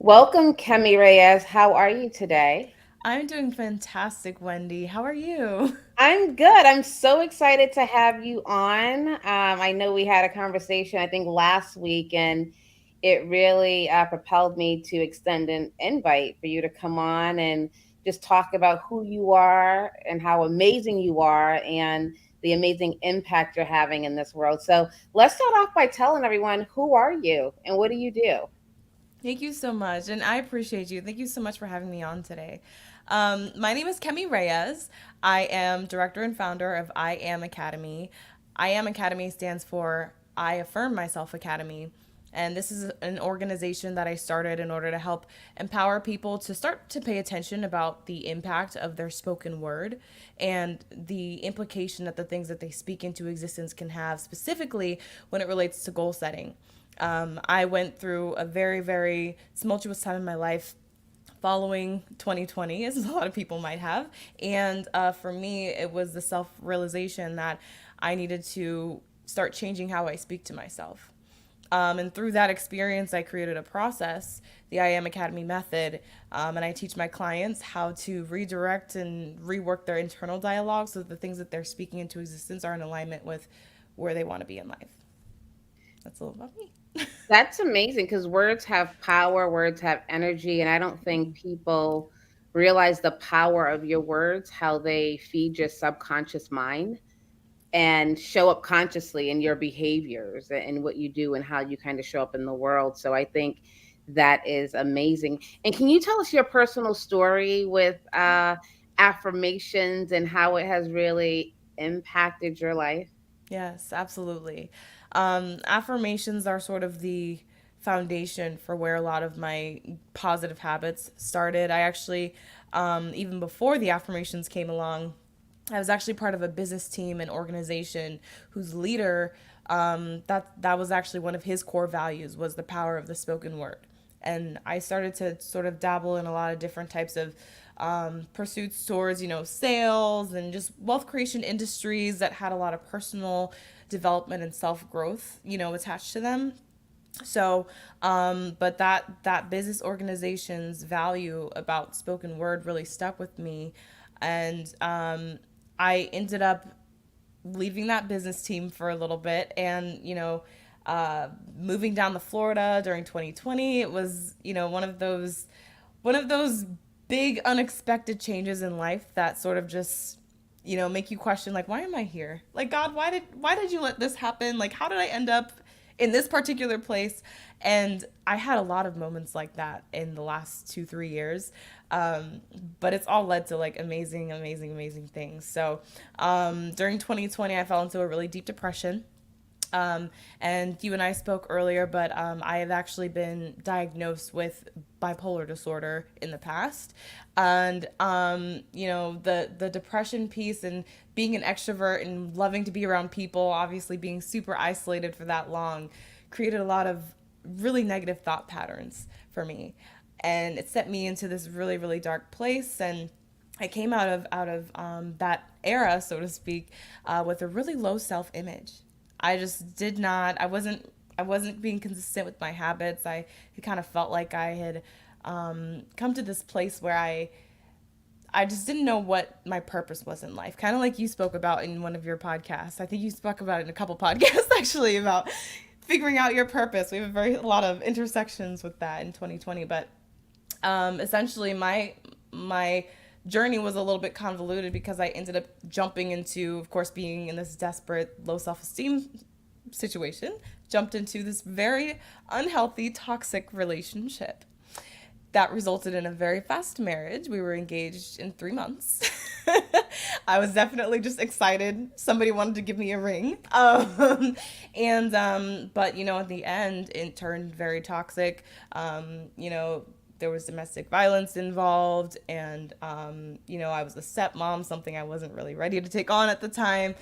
Welcome, Kemi Reyes. How are you today? I'm doing fantastic, Wendy. How are you? I'm good. I'm so excited to have you on. I know we had a conversation, I think, last week, and it really propelled me to extend an invite for you to come on and just talk about who you are and how amazing you are and the amazing impact you're having in this world. So let's start off by telling everyone, who are you and what do you do? Thank you so much, and I appreciate you. Thank you so much for having me on today. My name is Kemi Reyes. I am director and founder of I Am Academy. I Am Academy stands for I Affirm Myself Academy. And this is an organization that I started in order to help empower people to start to pay attention about the impact of their spoken word and the implication that the things that they speak into existence can have, specifically when it relates to goal setting. I went through a very, very tumultuous time in my life following 2020, as a lot of people might have. And for me, it was the self realization that I needed to start changing how I speak to myself. And through that experience, I created a process, the I Am Academy method, and I teach my clients how to redirect and rework their internal dialogue so that the things that they're speaking into existence are in alignment with where they want to be in life. That's a little about me. That's amazing because words have power, words have energy, and I don't think people realize the power of your words, how they feed your subconscious mind and show up consciously in your behaviors and what you do and how you kind of show up in the world. So I think that is amazing. And can you tell us your personal story with affirmations and how it has really impacted your life? Yes, absolutely. Affirmations are sort of the foundation for where a lot of my positive habits started. I actually, even before the affirmations came along, I was actually part of a business team and organization whose leader, that was actually one of his core values was the power of the spoken word. And I started to sort of dabble in a lot of different types of pursuits towards, sales and just wealth creation industries that had a lot of personal development and self growth, attached to them. So, but that business organization's value about spoken word really stuck with me, and I ended up leaving that business team for a little bit, and moving down to Florida during 2020. It was one of those big unexpected changes in life that sort of just make you question, like, why am I here? Like, God, why did you let this happen? Like, how did I end up in this particular place? And I had a lot of moments like that in the last 2 3 years, but it's all led to like amazing, amazing, amazing things. So during 2020, I fell into a really deep depression. And you and I spoke earlier, but I have actually been diagnosed with bipolar disorder in the past. And, the depression piece and being an extrovert and loving to be around people, obviously being super isolated for that long, created a lot of really negative thought patterns for me. And it set me into this really, really dark place. And I came out of that era, so to speak, with a really low self image. I just did not. I wasn't being consistent with my habits. I had kind of felt like I had come to this place where I just didn't know what my purpose was in life. Kind of like you spoke about in one of your podcasts. I think you spoke about it in a couple podcasts actually, about figuring out your purpose. We have a lot of intersections with that in 2020, but essentially my journey was a little bit convoluted because I ended up jumping into, of course, being in this desperate low self-esteem situation, jumped into this very unhealthy, toxic relationship that resulted in a very fast marriage. We were engaged in 3 months. I was definitely just excited. Somebody wanted to give me a ring. But at the end, it turned very toxic. There was domestic violence involved, and I was a stepmom, something I wasn't really ready to take on at the time.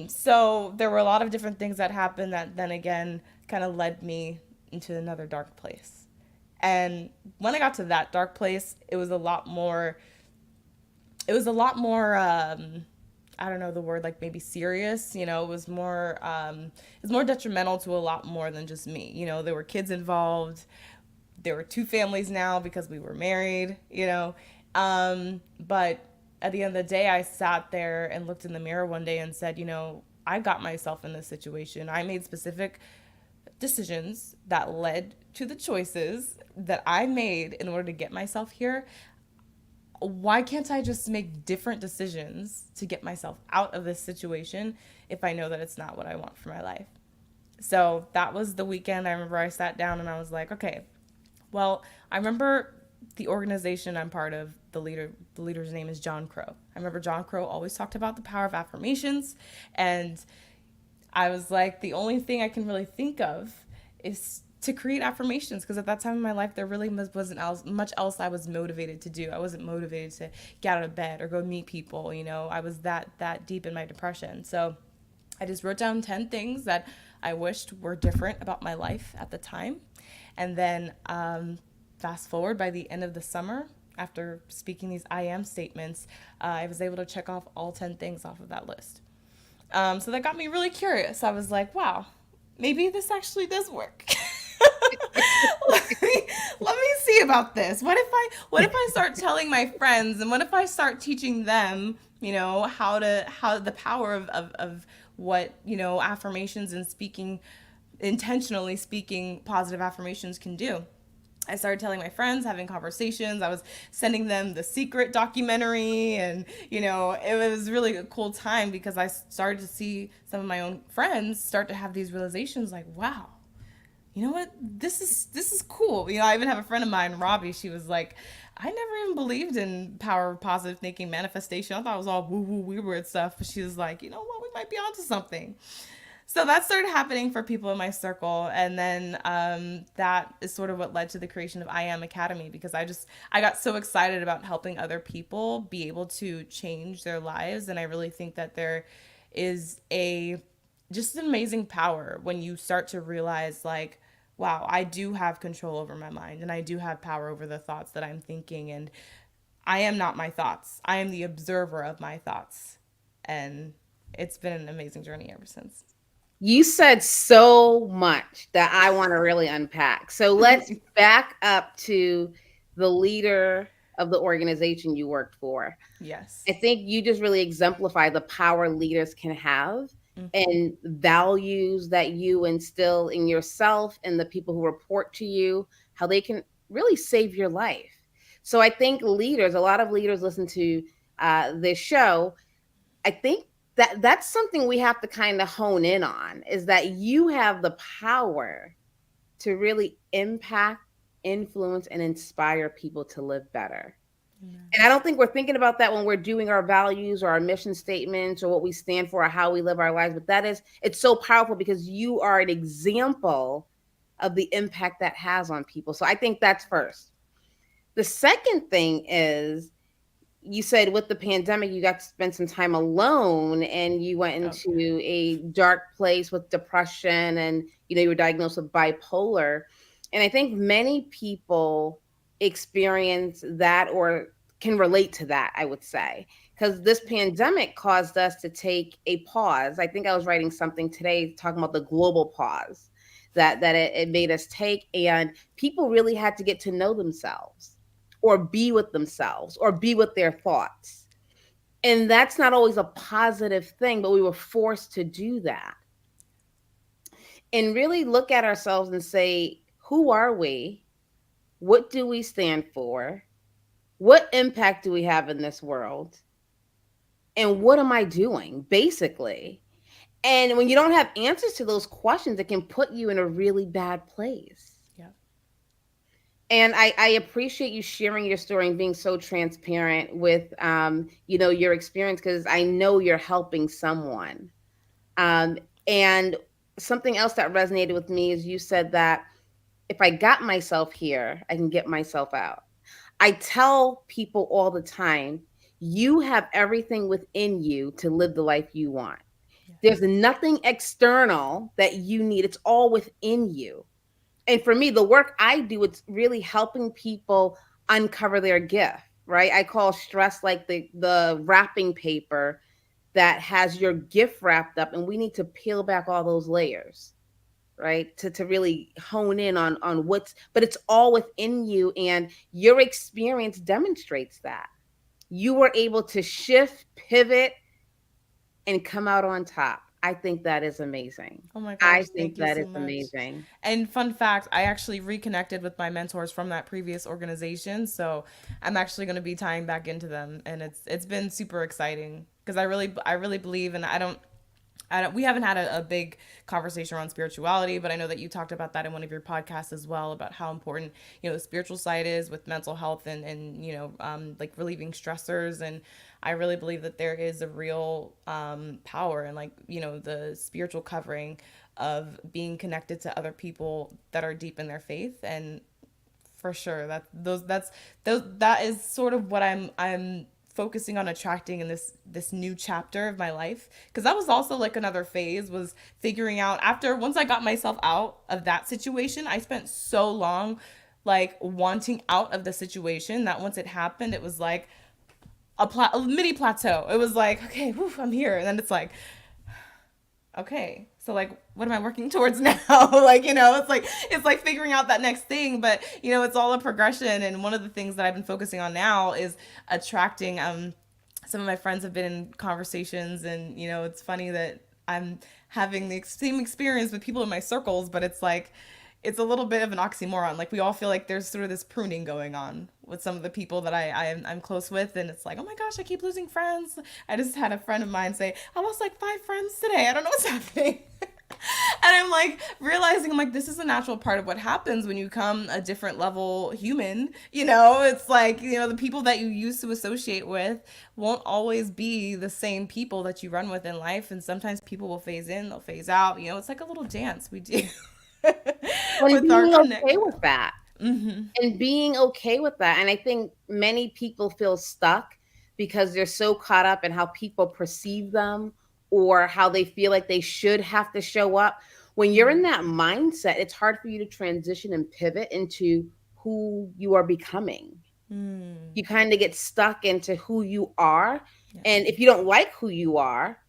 So there were a lot of different things that happened that then again kind of led me into another dark place. And when I got to that dark place, it was a lot more I don't know the word, like maybe serious. It was more detrimental to a lot more than just me. There were kids involved. There were two families now because we were married, you know. But at the end of the day, I sat there and looked in the mirror one day and said, you know, I got myself in this situation. I made specific decisions that led to the choices that I made in order to get myself here. Why can't I just make different decisions to get myself out of this situation if I know that it's not what I want for my life? So that was the weekend. I remember I sat down and I was like, okay, well, I remember the organization I'm part of, the leader's name is John Crow. I remember John Crow always talked about the power of affirmations, and I was like, the only thing I can really think of is to create affirmations, because at that time in my life there really wasn't much else I was motivated to do. I wasn't motivated to get out of bed or go meet people. You know, I was that deep in my depression. So I just wrote down 10 things that I wished were different about my life at the time. And then fast forward, by the end of the summer, after speaking these I am statements, I was able to check off all 10 things off of that list. So that got me really curious. I was like, wow, maybe this actually does work. let me see about this. What if I start telling my friends, and what if I start teaching them, you know, how the power of what, you know, affirmations and speaking, intentionally speaking positive affirmations can do. I started telling my friends, having conversations. I was sending them the Secret documentary, and you know, it was really a cool time because I started to see some of my own friends start to have these realizations, like, wow, you know what, this is cool. You know, I even have a friend of mine, Robbie. She was like, I never even believed in power of positive thinking, manifestation. I thought it was all woo woo weird stuff. But she was like, you know what, we might be onto something. So that started happening for people in my circle, and then that is sort of what led to the creation of I Am Academy, because I got so excited about helping other people be able to change their lives. And I really think that there is a just an amazing power when you start to realize, like, wow, I do have control over my mind, and I do have power over the thoughts that I'm thinking, and I am not my thoughts. I am the observer of my thoughts. And it's been an amazing journey ever since. You said so much that I want to really unpack. So let's back up to the leader of the organization you worked for. I Yes. think you just really exemplify the power leaders can have Mm-hmm. and values that you instill in yourself and the people who report to you, how they can really save your life. So I think leaders, a lot of leaders listen to this show. I think that that's something we have to kind of hone in on, is that you have the power to really impact, influence, and inspire people to live better. Amen. And I don't think we're thinking about that when we're doing our values or our mission statements or what we stand for or how we live our lives. But it's so powerful because you are an example of the impact that has on people. So I think that's first. The second thing is, you said with the pandemic, you got to spend some time alone and you went Oh into yeah. a dark place with depression, and you were diagnosed with bipolar. And I think many people experience that or can relate to that, I would say, because this pandemic caused us to take a pause. I think I was writing something today talking about the global pause that it made us take, and people really had to get to know themselves or be with themselves or be with their thoughts. And that's not always a positive thing, but we were forced to do that and really look at ourselves and say, who are we? What do we stand for? What impact do we have in this world? And what am I doing, basically? And when you don't have answers to those questions, it can put you in a really bad place. Yeah. And I appreciate you sharing your story and being so transparent with your experience, because I know you're helping someone. And something else that resonated with me is you said that if I got myself here, I can get myself out. I tell people all the time, you have everything within you to live the life you want. There's Yes. nothing external that you need. It's all within you. And for me, the work I do, it's really helping people uncover their gift, right? I call stress like the wrapping paper that has your gift wrapped up, and we need to peel back all those layers. right? To really hone in on what's, but it's all within you, and your experience demonstrates that you were able to shift, pivot, and come out on top. I think that is amazing. Oh my I gosh, think thank you that so is much. amazing. And fun fact, I actually reconnected with my mentors from that previous organization, so I'm actually going to be tying back into them, and it's been super exciting because I really believe, and I don't, we haven't had a big conversation around spirituality, but I know that you talked about that in one of your podcasts as well, about how important, the spiritual side is with mental health, and like relieving stressors. And I really believe that there is a real power and, like, the spiritual covering of being connected to other people that are deep in their faith. And for sure, that is sort of what I'm focusing on attracting in this new chapter of my life, because that was also like another phase, was figuring out, after once I got myself out of that situation, I spent so long like wanting out of the situation, that once it happened, it was like a mini plateau. It was like, okay, whew, I'm here. And then it's like, okay, so like, what am I working towards now? Like, it's like figuring out that next thing. But it's all a progression. And one of the things that I've been focusing on now is attracting, some of my friends have been in conversations, and it's funny that I'm having the same experience with people in my circles, but it's like, it's a little bit of an oxymoron. Like, we all feel like there's sort of this pruning going on with some of the people that I'm close with, and it's like, oh my gosh, I keep losing friends. I just had a friend of mine say, I lost like 5 friends today. I don't know what's happening. And I'm like realizing, I'm like, this is a natural part of what happens when you become a different level human. It's like, the people that you used to associate with won't always be the same people that you run with in life. And sometimes people will phase in, they'll phase out. It's like a little dance we do And with our being okay connection. with that. And being okay with that. And I think many people feel stuck because they're so caught up in how people perceive them or how they feel like they should have to show up. When you're in that mindset, it's hard for you to transition and pivot into who you are becoming. You kind of get stuck into who you are. And Yes. if you don't like who you are,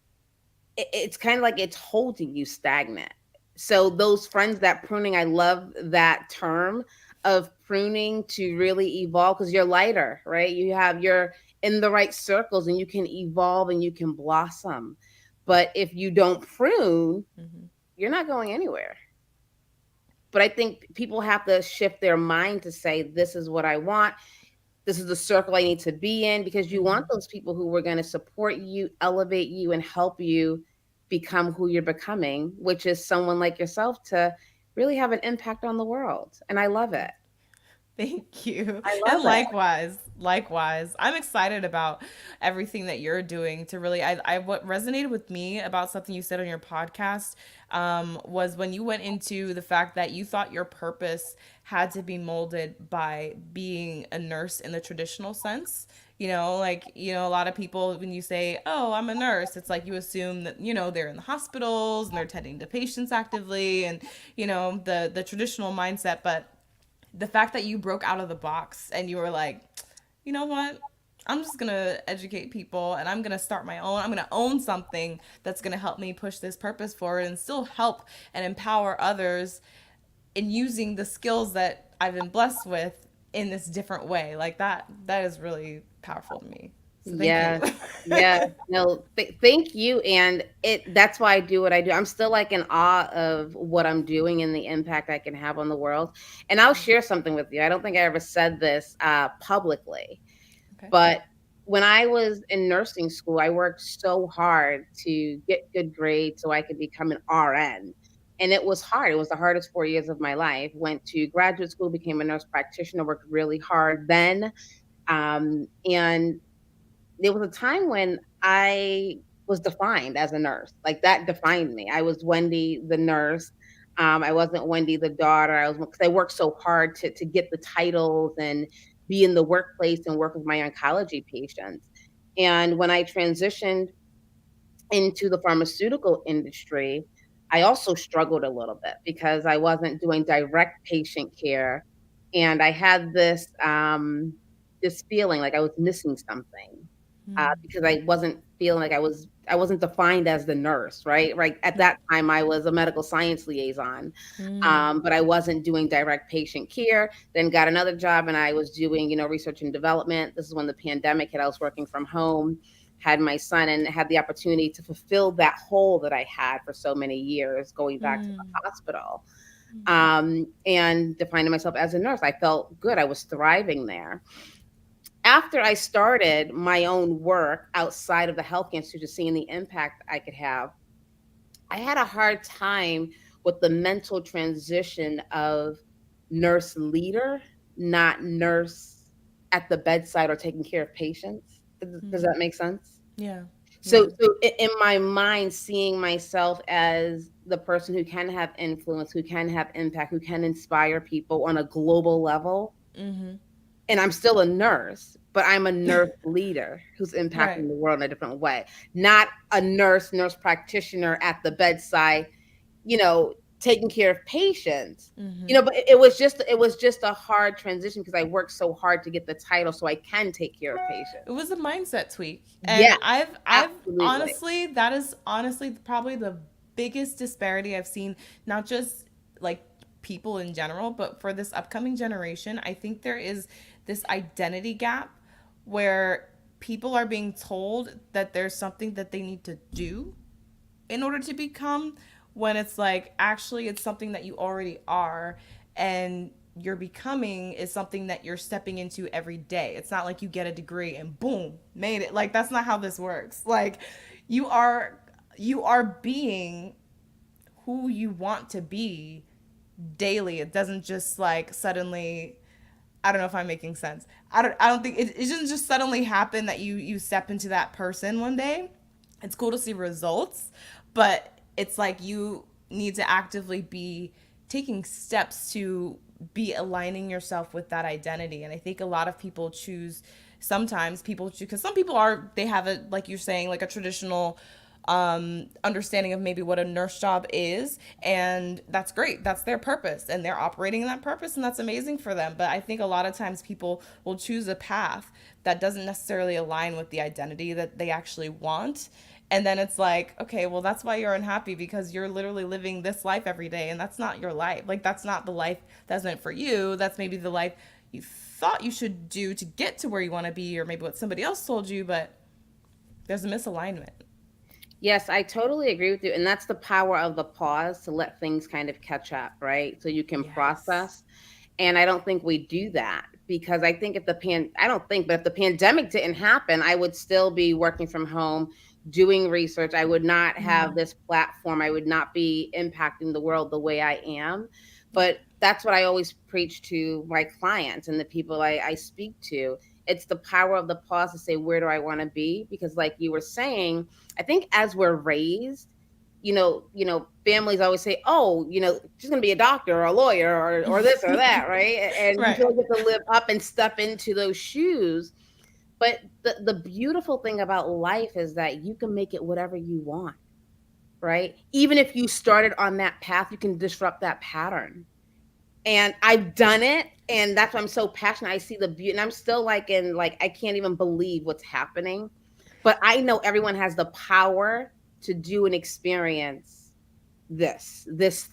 it's kind of like it's holding you stagnant. So those friends, that pruning, I love that term of pruning to really evolve, because you're lighter, right? You're in the right circles and you can evolve and you can blossom. But if you don't prune, you're not going anywhere. But I think people have to shift their mind to say, this is what I want. This is the circle I need to be in, because you want those people who are going to support you, elevate you, and help you become who you're becoming, which is someone like yourself, to really have an impact on the world. And I love it. Thank you. I And love it. likewise. I'm excited about everything that you're doing to really, what resonated with me about something you said on your podcast, was when you went into the fact that you thought your purpose had to be molded by being a nurse in the traditional sense. Like, a lot of people, when you say, oh, I'm a nurse, it's like you assume that, they're in the hospitals and they're tending to patients actively, and, the traditional mindset. But the fact that you broke out of the box and you were like, you know what? I'm just going to educate people, and I'm going to start my own. I'm going to own something that's going to help me push this purpose forward and still help and empower others in using the skills that I've been blessed with in this different way. Like, that is really powerful to me. So thank you. Yes. Yes. No, thank you. And that's why I do what I do. I'm still like in awe of what I'm doing and the impact I can have on the world. And I'll share something with you. I don't think I ever said this publicly, Okay. but when I was in nursing school, I worked so hard to get good grades so I could become an RN. And it was hard. It was the hardest 4 years of my life. Went to graduate school, became a nurse practitioner, worked really hard then. And there was a time when I was defined as a nurse. Like, that defined me. I was Wendy the nurse. I wasn't Wendy the daughter. I was, because I worked so hard to get the titles and be in the workplace and work with my oncology patients. And when I transitioned into the pharmaceutical industry, I also struggled a little bit because I wasn't doing direct patient care, and I had this feeling like I was missing something, because I wasn't feeling like I was I wasn't defined as the nurse, right? Right. At that time, I was a medical science liaison, Mm, but I wasn't doing direct patient care. Then got another job, and I was doing, research and development. This is when the pandemic hit. I was working from home, had my son, and had the opportunity to fulfill that hole that I had for so many years, going back to mm, the hospital, and defining myself as a nurse. I felt good. I was thriving there. After I started my own work outside of the health institute, seeing the impact I could have, I had a hard time with the mental transition of nurse leader, not nurse at the bedside or taking care of patients. Does mm. that make sense? Yeah. So, Yeah. in my mind, seeing myself as the person who can have influence, who can have impact, who can inspire people on a global level, Mm-hmm. and I'm still a nurse, but I'm a nurse leader who's impacting Right. the world in a different way. Not a nurse practitioner at the bedside, taking care of patients. Mm-hmm. But it was just a hard transition because I worked so hard to get the title so I can take care of It patients. was a mindset tweak. And Yes, I've absolutely. honestly, that is honestly probably the biggest disparity I've seen, not just like people in general, but for this upcoming generation. I think there is this identity gap where people are being told that there's something that they need to do in order to become, when it's like actually it's something that you already are, and your becoming is something that you're stepping into every day. It's not like you get a degree and boom, made it. Like that's not how this works. Like you are you are being who you want to be daily. It doesn't just like suddenly, I don't know if I'm making sense. I don't think it doesn't just suddenly happen that you step into that person one day. It's cool to see results, but it's like you need to actively be taking steps to be aligning yourself with that identity. And I think a lot of people choose, sometimes people choose, because some people are, they have a, like you're saying, like a traditional understanding of maybe what a nurse job is, and that's great, that's their purpose and they're operating in that purpose, and that's amazing for them. But I think a lot of times people will choose a path that doesn't necessarily align with the identity that they actually want, and then it's like, okay, well that's why you're unhappy, because you're literally living this life every day and that's not your life. Like that's not the life that's meant for you. That's maybe the life you thought you should do to get to where you want to be, or maybe what somebody else told you, but there's a misalignment. Yes, I totally agree with you. And that's the power of the pause to let things kind of catch up, right? So you can Yes. process. And I don't think we do that because I think I don't think, but if the pandemic didn't happen, I would still be working from home, doing research. I would not have Mm. this platform. I would not be impacting the world the way I am. Yeah. But that's what I always preach to my clients and the people I speak to. It's the power of the pause to say, where do I want to be? Because like you were saying, I think as we're raised, families always say, "Oh, she's going to be a doctor or a lawyer or this or that," right? And you Right. feel like you have to live up and step into those shoes. But the beautiful thing about life is that you can make it whatever you want, right? Even if you started on that path, you can disrupt that pattern. And I've done it, and that's why I'm so passionate. I see the beauty, and I'm still like I can't even believe what's happening. But I know everyone has the power to do and experience this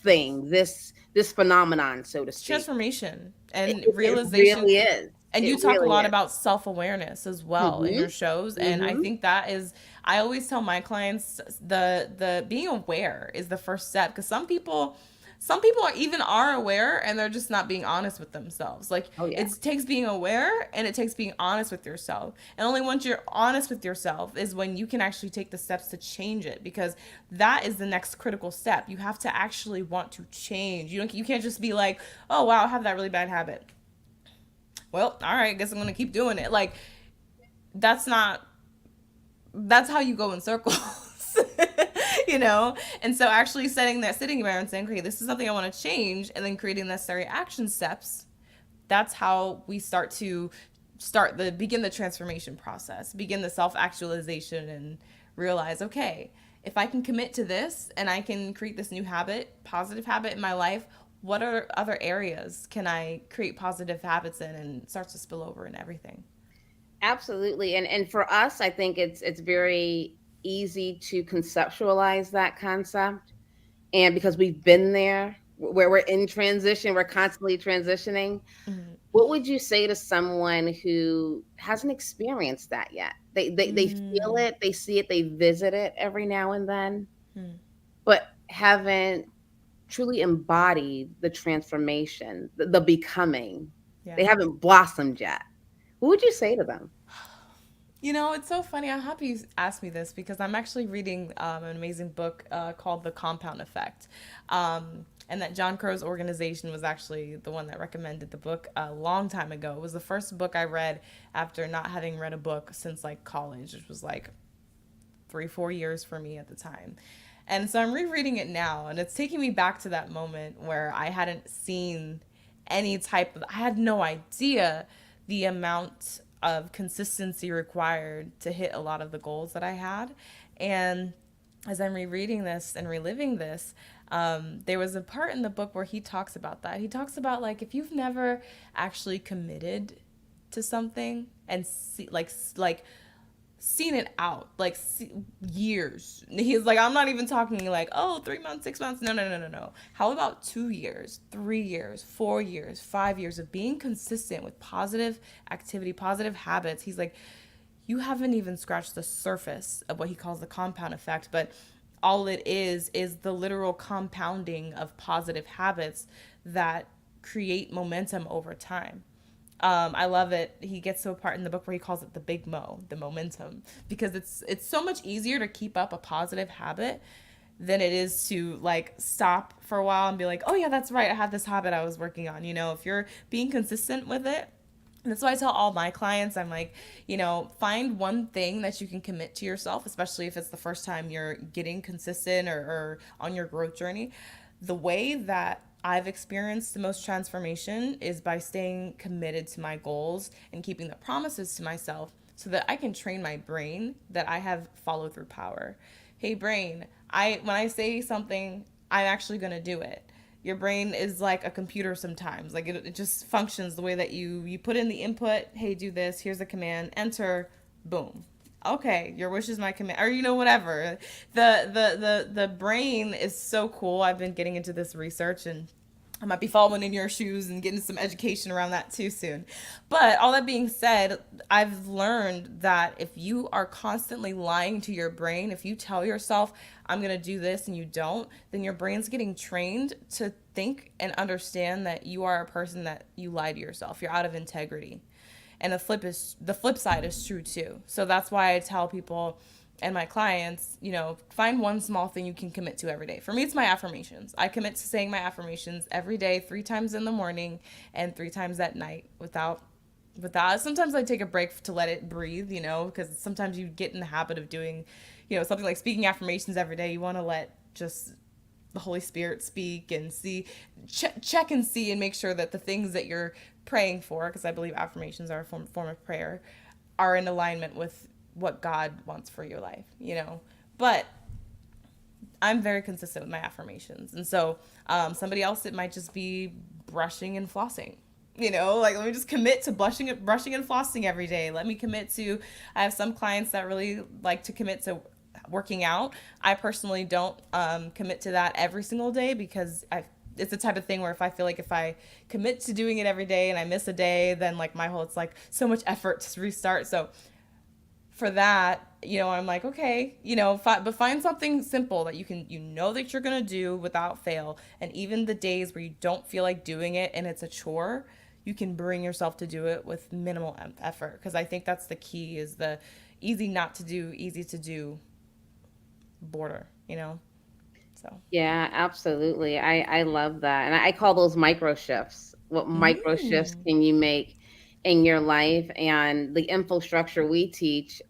thing, this phenomenon, so to It's speak. transformation It, and it, it realization. really is. And It you talk a really lot is. about self-awareness as well in Mhm. your shows, and I Mhm. think that is, I always tell my clients, the being aware is the first step, because some people are even are aware and they're just not being honest with themselves. Like Oh yeah. it takes being aware and it takes being honest with yourself, and only once you're honest with yourself is when you can actually take the steps to change it, because that is the next critical step. You have to actually want to change. You can't just be like, oh wow, I have that really bad habit, well, all right, I guess I'm gonna keep doing it. Like that's not, that's how you go in circles. you know? And so actually sitting there and saying, okay, this is something I want to change, and then creating necessary action steps, that's how we begin the transformation process, begin the self-actualization, and realize, okay, if I can commit to this and I can create this new habit, positive habit in my life, what are other areas can I create positive habits in, and starts to spill over in everything. Absolutely. And for us, I think it's very easy to conceptualize that concept. And because we've been there, where we're in transition, we're constantly transitioning. Mm, What would you say to someone who hasn't experienced that yet? They feel mm, it, they see it, they visit it every now and then, mm. but haven't truly embodied the transformation, the becoming. They Yeah. haven't blossomed yet. What would you say to them? It's so funny. I'm happy you asked me this because I'm actually reading an amazing book called The Compound Effect. And that John Crow's organization was actually the one that recommended the book a long time ago. It was the first book I read after not having read a book since like college, which was like 3, 4 years for me at the time. And so I'm rereading it now, and it's taking me back to that moment where I hadn't seen any type of, I had no idea the amount of consistency required to hit a lot of the goals that I had. And as I'm rereading this and reliving this, there was a part in the book where he talks about that. He talks about like if you've never actually committed to something and see, like seen it out like years. He's like, I'm not even talking like, oh, 3 months, 6 months. No, no, no, no, no. How about 2 years, 3 years, 4 years, 5 years of being consistent with positive activity, positive habits? He's like, you haven't even scratched the surface of what he calls the compound effect, but all it is the literal compounding of positive habits that create momentum over time. I love it. He gets to a part in the book where he calls it the big mo, the momentum, because it's so much easier to keep up a positive habit than it is to like stop for a while and be like, oh yeah, that's right, I had this habit I was working on. If you're being consistent with it, and that's why I tell all my clients, I'm like, find one thing that you can commit to yourself, especially if it's the first time you're getting consistent or on your growth journey. The way that I've experienced the most transformation is by staying committed to my goals and keeping the promises to myself so that I can train my brain that I have follow through power. Hey brain, I when I say something, I'm actually going to do it. Your brain is like a computer sometimes. Like it just functions the way that you put in the input, hey, do this, here's the command, enter, boom. Okay, your wish is my command, or whatever. The brain is so cool. I've been getting into this research, and I might be following in your shoes and getting some education around that too soon. But all that being said, I've learned that if you are constantly lying to your brain, if you tell yourself, I'm going to do this and you don't, then your brain's getting trained to think and understand that you are a person that you lie to yourself. You're out of integrity. And the flip side is true too. So that's why I tell people and my clients, find one small thing you can commit to every day. For me, it's my affirmations. I commit to saying my affirmations every day, 3 times in the morning and 3 times at night without sometimes I take a break to let it breathe, because sometimes you get in the habit of doing, something like speaking affirmations every day. You want to let just the Holy Spirit speak and see, check and see and make sure that the things that you're praying for, because I believe affirmations are a form of prayer, are in alignment with what God wants for your life. But I'm very consistent with my affirmations. And so somebody else, it might just be brushing and flossing. Like let me just commit to brushing and flossing every day. Let me commit to, I have some clients that really like to commit to working out. I personally don't commit to that every single day because it's the type of thing where if I feel like if I commit to doing it every day and I miss a day, then like it's like so much effort to restart. So for that, I'm like, okay, but find something simple that that you're going to do without fail. And even the days where you don't feel like doing it and it's a chore, you can bring yourself to do it with minimal effort. Because I think that's the key is the easy not to do, easy to do border. So, Yeah, absolutely. I love that. And I call those micro shifts. What micro shifts mm, can you make in your life? And the infrastructure we teach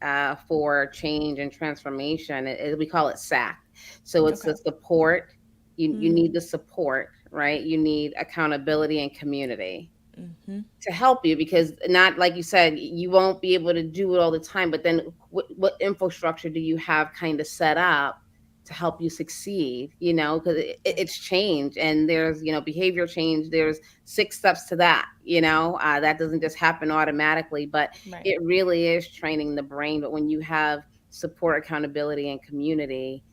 for change and transformation, we call it SAC. So it's the okay. support. You need Mm, the support, right? You need accountability and community mm-hmm. to help you, because not like you said, you won't be able to do it all the time, but then what infrastructure do you have kind of set up to help you succeed, because Yeah. it's change, and there's behavior change, there's 6 steps to that, that doesn't just happen automatically, but Right. it really is training the brain. But when you have support, accountability, and community,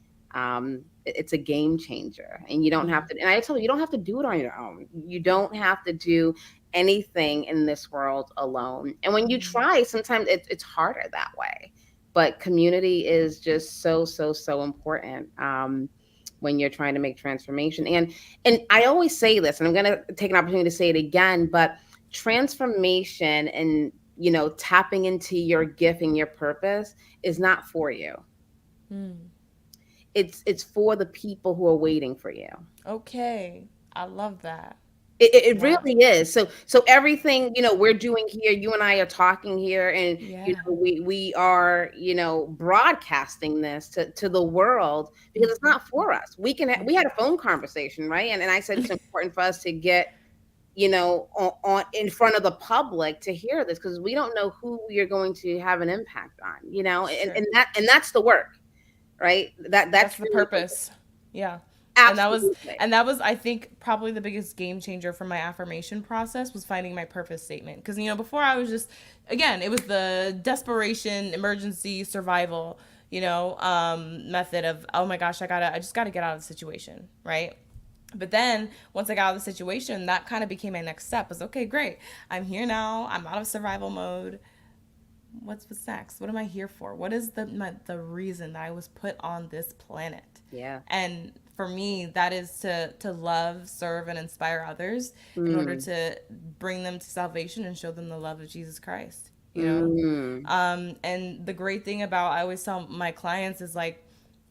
it's a game changer. And you don't have Mm. to, and I told you, you don't have to do it on your own. You don't have to do anything in this world alone. And when you Mm. try, sometimes it's harder that way. But community is just so, so, so important. When you're trying to make transformation. And I always say this, and I'm gonna take an opportunity to say it again, but transformation and tapping into your gift and your purpose is not for you. Mm. It's for the people who are waiting for you. Okay. I love that. It Yeah. really is. So everything we're doing here, you and I are talking here, and Yeah. we are broadcasting this to the world because it's Mm-hmm. not for us. Yeah. We had a phone conversation, right? And I said it's important for us to get on in front of the public to hear this because we don't know who you're going to have an impact on, and, Sure. and that and that's the work, right? That's That's the really the purpose. Yeah. And that was absolutely. and that was I think probably the biggest game changer for my affirmation process was finding my purpose statement. Cuz before I was just again, it was the desperation, emergency, survival, method of oh my gosh, I just got to get out of the situation, right? But then once I got out of the situation, that kind of became my next step. Was okay, great. I'm here now. I'm out of survival mode. What's next? What am I here for? What is the reason that I was put on this planet? Yeah. And for me, that is to love, serve, and inspire others in order Mm, to bring them to salvation and show them the love of Jesus Christ. mm. And the great thing about I always tell my clients is like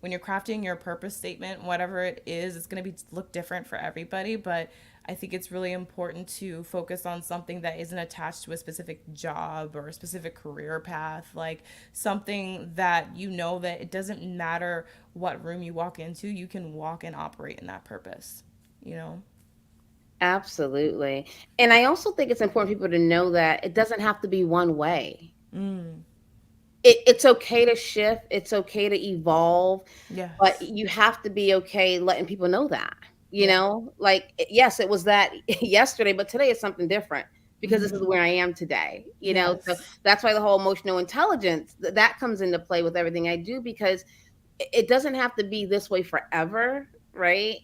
when you're crafting your purpose statement, whatever it is, it's going to be look different for everybody, but I think it's really important to focus on something that isn't attached to a specific job or a specific career path, like something that that it doesn't matter what room you walk into, you can walk and operate in that purpose, you know? Absolutely. And I also think it's important for people to know that it doesn't have to be one way. Mm, It's okay to shift, it's okay to evolve, but yes. you have to be okay letting people know that, Yeah. like, yes, it was that yesterday, but today is something different because this is Mm-hmm. where I am today, so Yes. that's why the whole emotional intelligence that comes into play with everything I do because it doesn't have to be this way forever, right?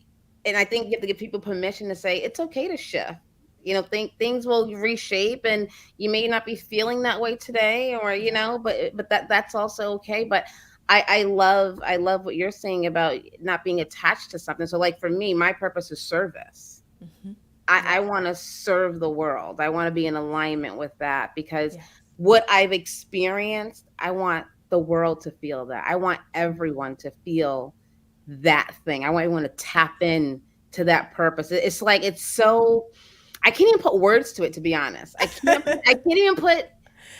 And I think you have to give people permission to say it's okay to shift. Think things will reshape, and you may not be feeling that way today, or Yeah. but that's also okay. But I love what you're saying about not being attached to something. So, like for me, my purpose is service. Mm-hmm. I Yeah. want to serve the world. I want to be in alignment with that because Yes. what I've experienced, I want the world to feel that. I want everyone to feel that thing. I want everyone to tap in to that purpose. It's like it's so I can't even put words to it, to be honest. I can't even put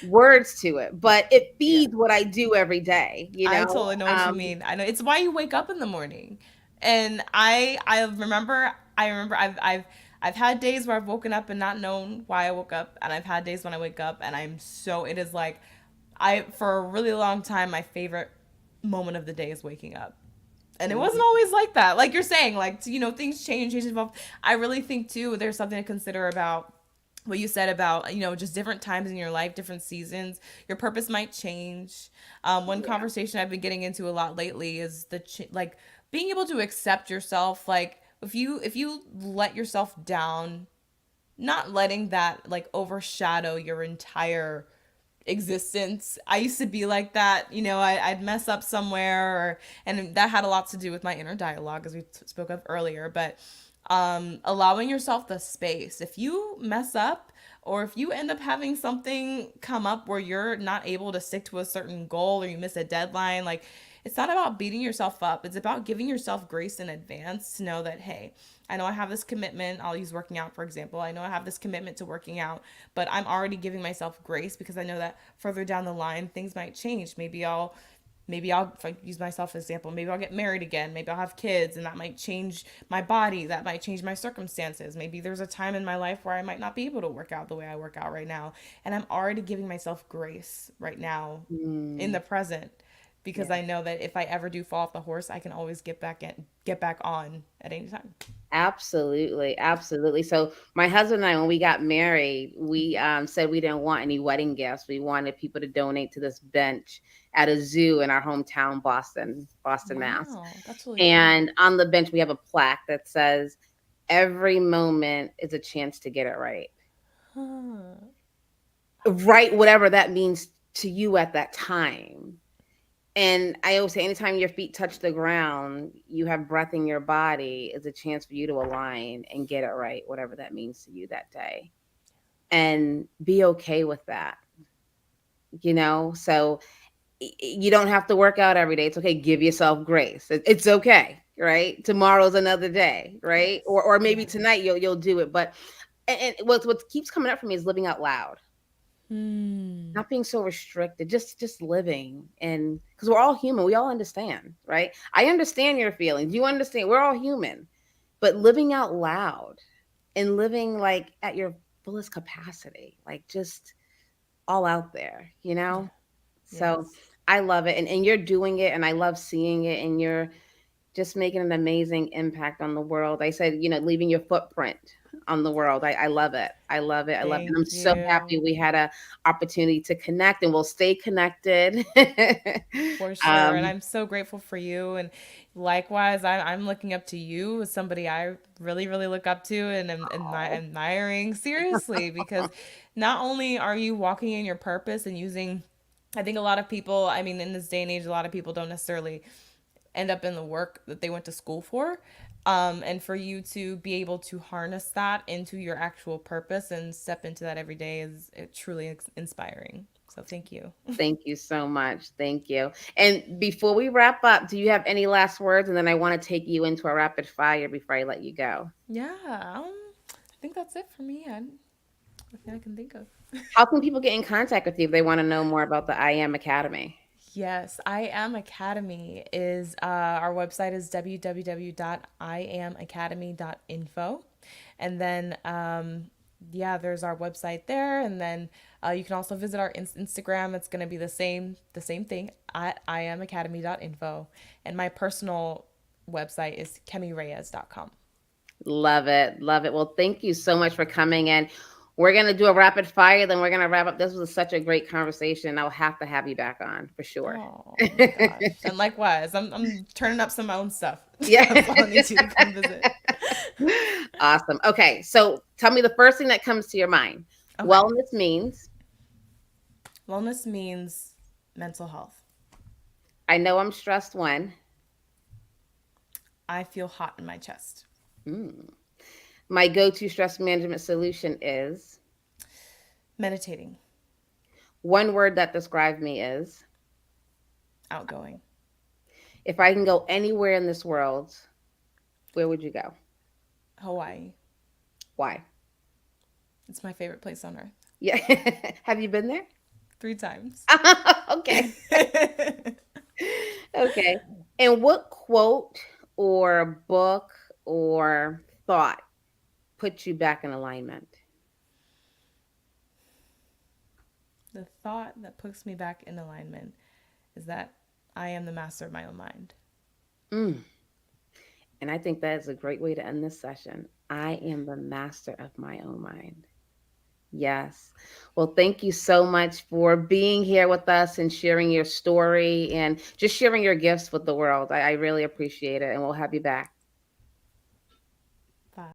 words to it, but it Yeah. feeds what I do every day, I totally know what you mean. I know it's why you wake up in the morning. And I remember I've had days where I've woken up and not known why I woke up, and I've had days when I wake up and it is like I for a really long time my favorite moment of the day is waking up. And it wasn't always like that. Like you're saying, like things change, evolve. I really think too there's something to consider about what you said about just different times in your life, different seasons, your purpose might change. One Yeah. conversation I've been getting into a lot lately is like being able to accept yourself. Like if you let yourself down, not letting that like overshadow your entire existence. I used to be like that. I'd mess up somewhere, and that had a lot to do with my inner dialogue, as we spoke of earlier. But allowing yourself the space. If you mess up, or if you end up having something come up where you're not able to stick to a certain goal or you miss a deadline, like it's not about beating yourself up. It's about giving yourself grace in advance to know that, hey, I know I have this commitment. I'll use working out, for example. I know I have this commitment to working out, but I'm already giving myself grace because I know that further down the line, things might change. Maybe I'll, if I use myself as example, maybe I'll get married again. Maybe I'll have kids, and that might change my body. That might change my circumstances. Maybe there's a time in my life where I might not be able to work out the way I work out right now. And I'm already giving myself grace right now in Mm. the present because Yeah. I know that if I ever do fall off the horse, I can always get back on at any time. Absolutely, absolutely. So my husband and I, when we got married, we said we didn't want any wedding gifts. We wanted people to donate to this bench at a zoo in our hometown, Boston, Mass. Wow, that's really cool. And on the bench, we have a plaque that says, "Every moment is a chance to get it right." Huh. Right, whatever that means to you at that time. And I always say, anytime your feet touch the ground, you have breath in your body, is a chance for you to align and get it right, whatever that means to you that day. And be okay with that, you know? So you don't have to work out every day. It's okay. Give yourself grace. It's okay, right? Tomorrow's another day, right? Yes. Or maybe Yeah. tonight you'll do it. But and what keeps coming up for me is living out loud, Hmm. not being so restricted, just living. And because we're all human, we all understand, right? I understand your feelings, you understand, we're all human. But living out loud and living like at your fullest capacity, like just all out there, you Yeah. know. So Yes. I love it, and you're doing it, and I love seeing it, and you're just making an amazing impact on the world. I said, leaving your footprint on the world. I love it. I love it. I love it. And I'm Thank so happy you. we had a opportunity to connect, and we'll stay connected. For sure. And um, I'm so grateful for you. And likewise, I'm looking up to you as somebody I really, really look up to and am oh, admiring seriously, because not only are you walking in your purpose and using, I think a lot of people, I mean, in this day and age, a lot of people don't necessarily end up in the work that they went to school for. And for you to be able to harness that into your actual purpose and step into that every day is truly inspiring. So thank you. thank you so much. Thank you. And before we wrap up, do you have any last words? And then I want to take you into a rapid fire before I let you go. Yeah, I think that's it for me. Nothing I can think of. How can people get in contact with you if they want to know more about the I Am Academy? Yes, I Am Academy is our website is www.iamacademy.info. And then yeah, there's our website there, and then you can also visit our Instagram. It's going to be the same thing at iamacademy.info. And my personal website is kemireyes.com. Love it. Love it. Well, thank you so much for coming in. We're going to do a rapid fire, then we're going to wrap up. This was such a great conversation. I'll have to have you back on for sure. Oh my gosh. And likewise, I'm turning up some of my own stuff. Yeah. So I'll need you to come visit. Awesome. Okay. So tell me the first thing that comes to your mind. Okay. Wellness means Wellness means mental health. I know I'm stressed when. I feel hot in my chest. Mm. My go to stress management solution is Meditating. one word that describes me is Outgoing. if I can go anywhere in this world, where would you go? Hawaii. Why? It's my favorite place on earth. Yeah. Have you been there? 3 times. Okay. Okay. And what quote or book or thought puts you back in alignment? The thought that puts me back in alignment is that I am the master of my own mind. Mm. And I think that is a great way to end this session. I am the master of my own mind. Yes. Well, thank you so much for being here with us and sharing your story and just sharing your gifts with the world. I really appreciate it. And we'll have you back.